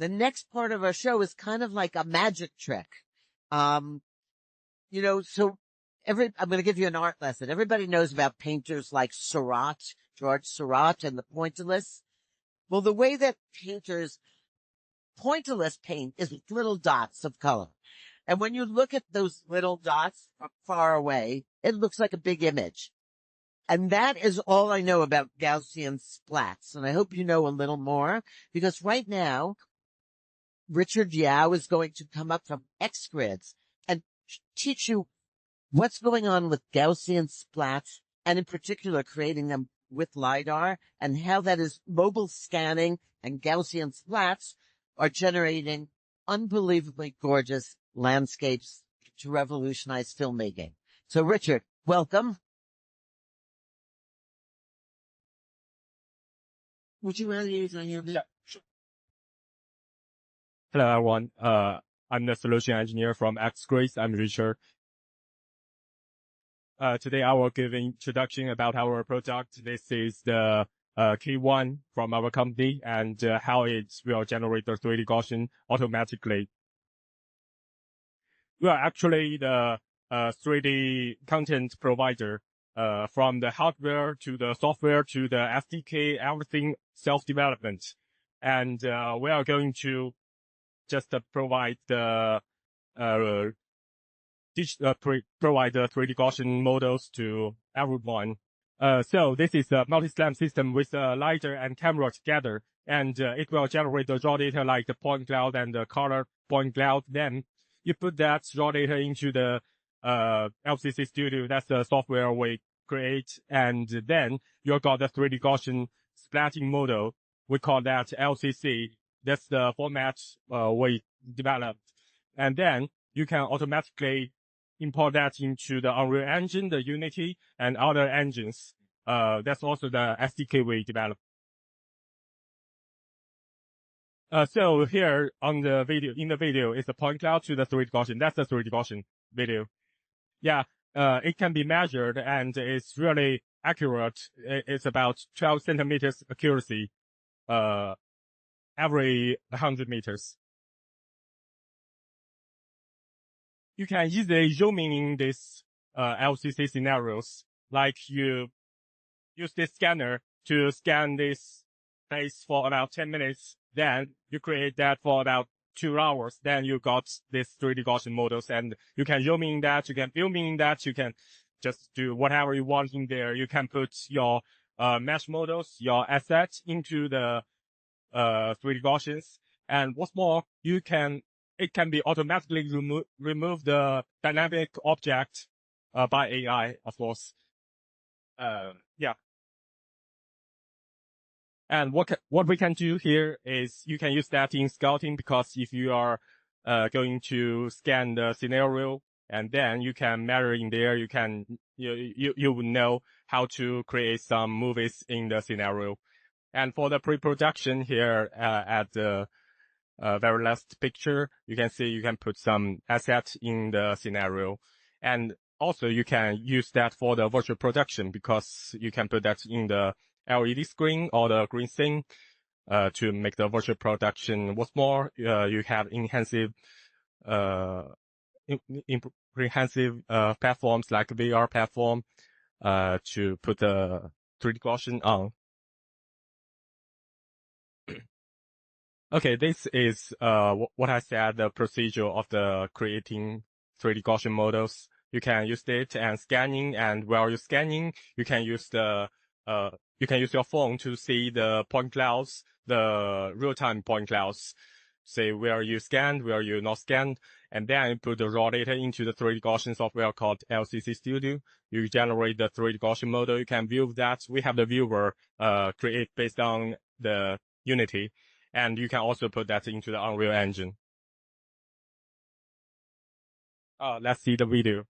the next part of our show is kind of like a magic trick. So I'm going to give you an art lesson. Everybody knows about painters like George Seurat and the pointillist. Well, the way that painters pointillist paint is with little dots of color. And when you look at those little dots from far away, it looks like a big image. And that is all I know about Gaussian splats. And I hope you know a little more, because right now, Richard Yao is going to come up from XGRIDS and teach you what's going on with Gaussian splats, and in particular creating them with LiDAR, and how that is mobile scanning and Gaussian splats are generating unbelievably gorgeous landscapes to revolutionize filmmaking. So Richard, welcome. Would you rather use my hand? Yeah, sure. Hello, everyone. I'm the solution engineer from XGRIDS. I'm Richard. Today I will give an introduction about our product. This is the K1 from our company and how it will generate the 3D Gaussian automatically. We are actually the 3D content provider. From the hardware to the software to the SDK, everything self-development. And we are going to just provide the provide the 3D Gaussian models to everyone. So this is a multi-slam system with a LiDAR and camera together, and it will generate the raw data like the point cloud and the color point cloud. Then you put that raw data into the LCC Studio. That's the software we create, and then you got the 3D Gaussian splatting model. We call that LCC. That's the format we developed, and then you can automatically import that into the Unreal Engine, the Unity, and other engines. That's also the SDK we developed. So here on the video, is the point cloud to the 3D Gaussian. That's the 3D Gaussian video. Yeah, it can be measured and it's really accurate. It's about 12 centimeters accuracy, every 100 meters. You can easily zoom in this LCC scenarios, like you use this scanner to scan this place for about 10 minutes. Then you create that for about 2 hours. Then you got this 3D Gaussian models, and you can zoom in that, you can film in that, you can just do whatever you want in there. You can put your mesh models, your assets into the 3D Gaussians. And what's more, it can be automatically remove the dynamic object by AI, of course. Yeah. And what we can do here is you can use that in scouting, because if you are going to scan the scenario, and then you can measure in there, you will know how to create some movies in the scenario. And for the pre-production here, at the very last picture, you can see you can put some assets in the scenario. And also you can use that for the virtual production, because you can put that in the LED screen or the green scene to make the virtual production. What's more, you have enhanced platforms like VR platform to put the 3D Gaussian on. Okay, this is what I said, the procedure of the creating 3D Gaussian models. You can use it and scanning, and while you're scanning, you can use your phone to see the point clouds, the real-time point clouds, say where you scanned, where you not scanned, and then put the raw data into the 3D Gaussian software called LCC Studio. You generate the 3D Gaussian model. You can view that. We have the viewer create based on the Unity, and you can also put that into the Unreal Engine. Let's see the video.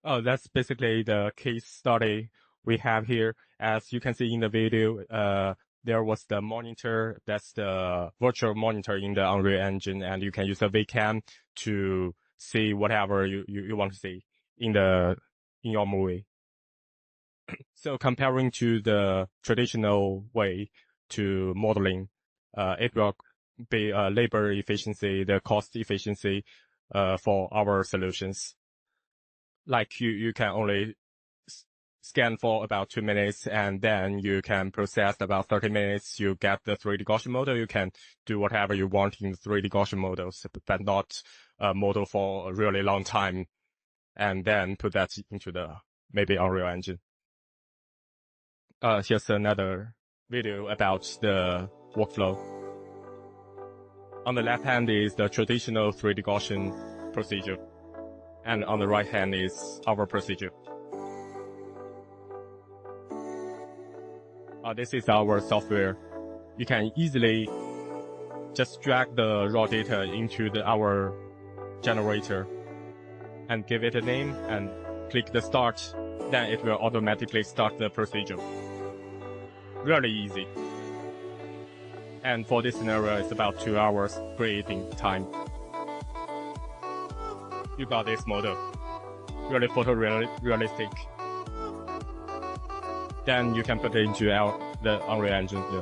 Oh, that's basically the case study we have here. As you can see in the video, there was the monitor. That's the virtual monitor in the Unreal Engine, and you can use the webcam to see whatever you want to see in your movie. So comparing to the traditional way to modeling, it will be labor efficiency, the cost efficiency, for our solutions. Like you can only scan for about 2 minutes, and then you can process about 30 minutes. You get the 3D Gaussian model. You can do whatever you want in the 3D Gaussian models, but not model for a really long time, and then put that into the maybe Unreal Engine. Here's another video about the workflow. On the left hand is the traditional 3D Gaussian procedure, and on the right hand is our procedure. This is our software. You can easily just drag the raw data into our generator and give it a name and click the start. Then it will automatically start the procedure. Really easy. And for this scenario, it's about 2 hours creating time. You got this model. Really photorealistic. Then you can put it into the Unreal Engine here.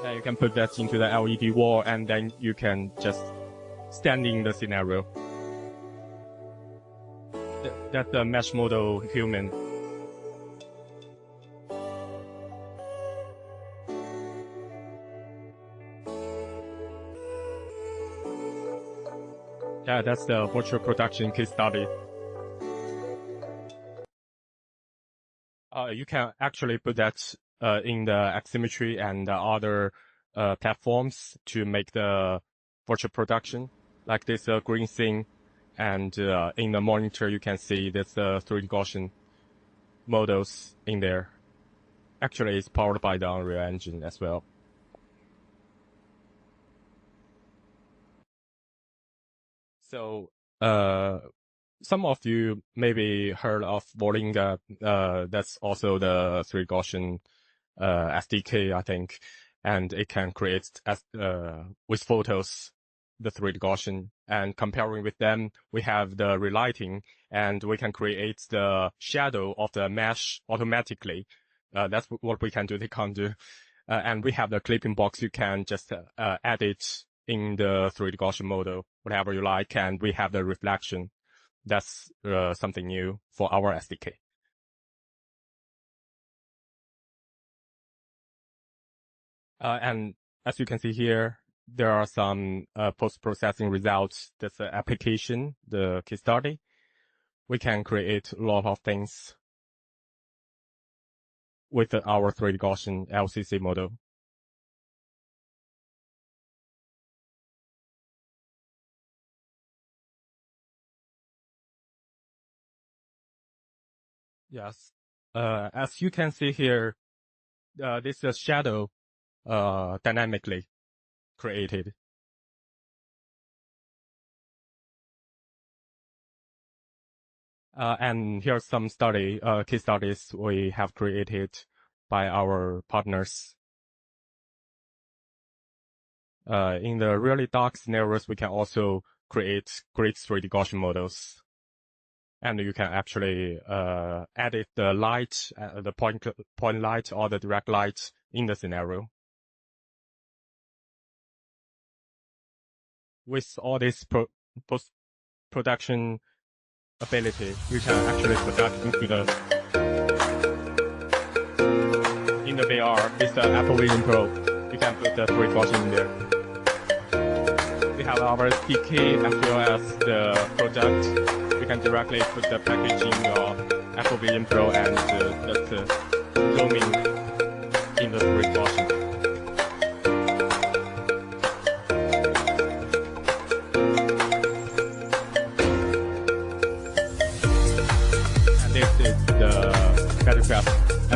Then you can put that into the LED wall, and then you can just stand in the scenario. That's the mesh model human. Yeah, that's the virtual production case study. You can actually put that in the Aximmetry and the other platforms to make the virtual production, like this green thing. And in the monitor, you can see there's the 3D Gaussian models in there. Actually, it's powered by the Unreal Engine as well. So, some of you maybe heard of Volinga. That's also the 3D Gaussian SDK, I think, and it can create with photos the 3D Gaussian. And comparing with them, we have the relighting, and we can create the shadow of the mesh automatically. That's what we can do. They can't do. And we have the clipping box. You can just add it in the 3D Gaussian model, whatever you like, and we have the reflection. That's something new for our SDK. And as you can see here, there are some post-processing results. That's the application, the case study. We can create a lot of things with our 3D Gaussian LCC model. Yes. As you can see here, this is shadow dynamically created. And here's some case studies we have created by our partners. In the really dark scenarios, we can also create great 3D Gaussian models. And you can actually edit the light, the point light or the direct light in the scenario. With all this post-production ability, you can actually product in the VR with the Apple Vision Pro. You can put the 3D Gaussian in there. We have our SDK as well as the product. You can directly put the package in your Apple Vision Pro and just zoom in the 3D Gaussian.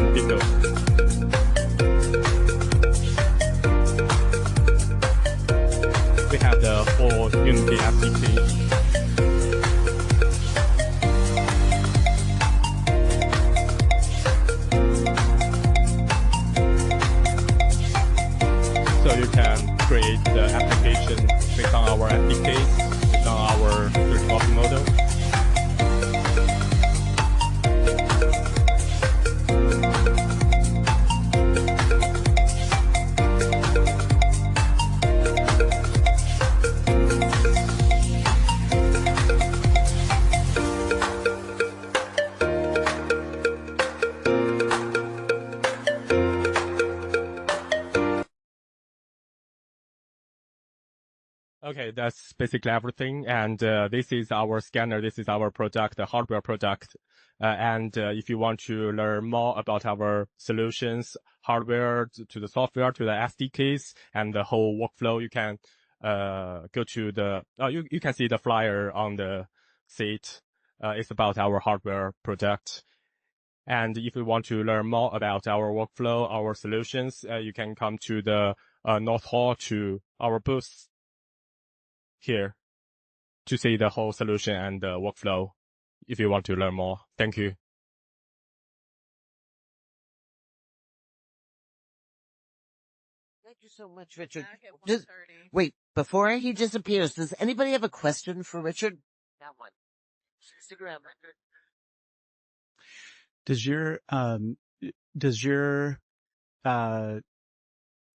and pixels. We have the full Unity SDK. So you can create the application based on our SDKs, based on our 3D Gaussian model. Okay, that's basically everything. And this is our scanner. This is our product, the hardware product. And if you want to learn more about our solutions, hardware to the software, to the SDKs, and the whole workflow, you can go to the, you can see the flyer on the seat. It's about our hardware product. And if you want to learn more about our workflow, our solutions, you can come to the North Hall to our booth here to see the whole solution and the workflow if you want to learn more. Thank you. Thank you so much, Richard. Wait, before he disappears, does anybody have a question for Richard? Got one. Stick around, Richard. Does your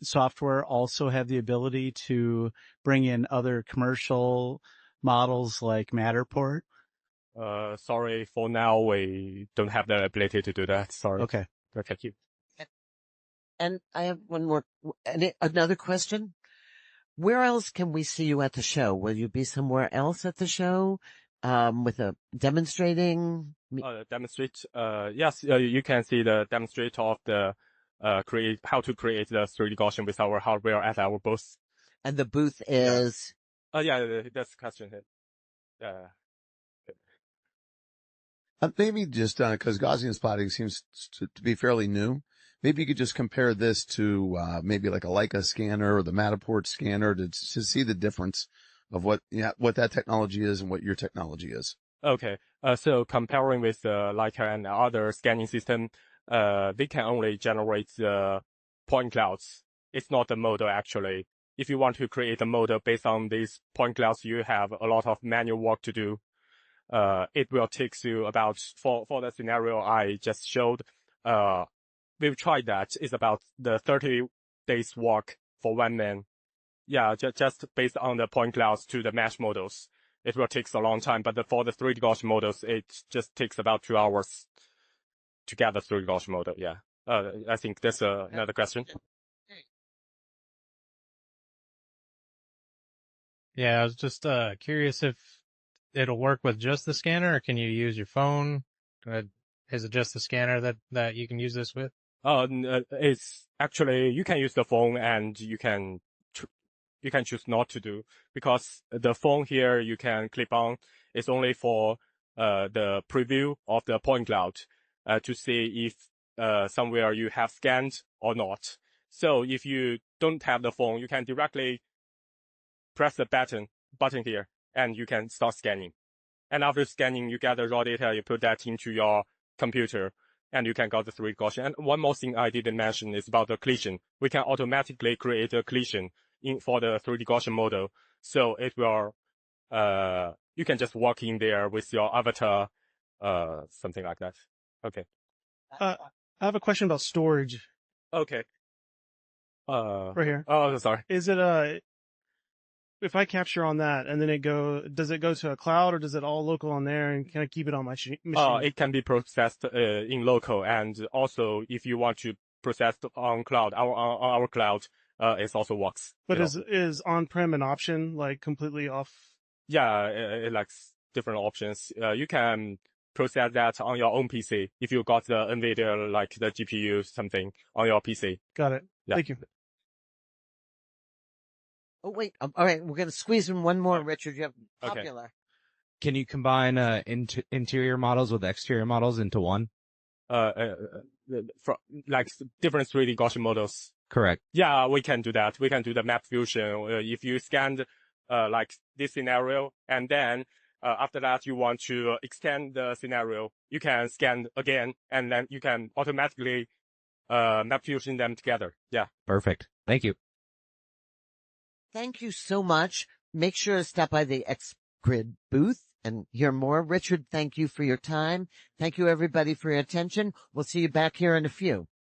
software also have the ability to bring in other commercial models like Matterport? Sorry, for now we don't have the ability to do that. Sorry. Okay. Thank you. And I have one more, another question. Where else can we see you at the show? Will you be somewhere else at the show, with a demonstrating? Demonstrate. Yes, you can see the demonstrate of the how to create the 3D Gaussian with our hardware at our booth. And the booth is? Yeah, that's the question here. Maybe just, cause Gaussian splatting seems to be fairly new. Maybe you could just compare this to, maybe like a Leica scanner or the Matterport scanner to see the difference of what that technology is and what your technology is. Okay. So comparing with Leica and other scanning system, they can only generate the point clouds. It's not the model actually. If you want to create a model based on these point clouds, you have a lot of manual work to do. It will take you about, for the scenario I just showed, we've tried that. It's about the 30 days work for one man. Yeah, just based on the point clouds to the mesh models. It will take a long time, but for the 3D Gaussian models, it just takes about 2 hours to get the 3D Gaussian model. Yeah. I think that's another question. Yeah, I was just curious if it'll work with just the scanner, or can you use your phone? Is it just the scanner that you can use this with? It's actually, you can use the phone and you can choose not to do, because the phone here you can clip on is only for the preview of the point cloud to see if somewhere you have scanned or not. So if you don't have the phone, you can directly press the button here and you can start scanning. And after scanning, you get the raw data, you put that into your computer and you can get the 3D Gaussian. And one more thing I didn't mention is about the collision. We can automatically create a collision for the 3D Gaussian model. So it will, you can just walk in there with your avatar, something like that. Okay. I have a question about storage. Okay. Right here. Oh, sorry. Is it if I capture on that and then does it go to a cloud, or does it all local on there, and can I keep it on my machine? It can be processed in local, and also if you want to process on cloud, our cloud, it also works. But is on-prem an option, like completely off? Yeah, it likes different options. You can process that on your own PC if you got the NVIDIA, like the GPU something on your PC. Got it. Yeah. Thank you. Oh, wait. All right. We're going to squeeze in one more, Richard. You have popular. Okay. Can you combine interior models with exterior models into one? from like different 3D Gaussian models. Correct. Yeah, we can do that. We can do the map fusion. If you scanned, like this scenario, and then, after that, you want to extend the scenario, you can scan again, and then you can automatically, map fusion them together. Yeah. Perfect. Thank you. Thank you so much. Make sure to stop by the XGRID booth and hear more. Richard, thank you for your time. Thank you everybody for your attention. We'll see you back here in a few.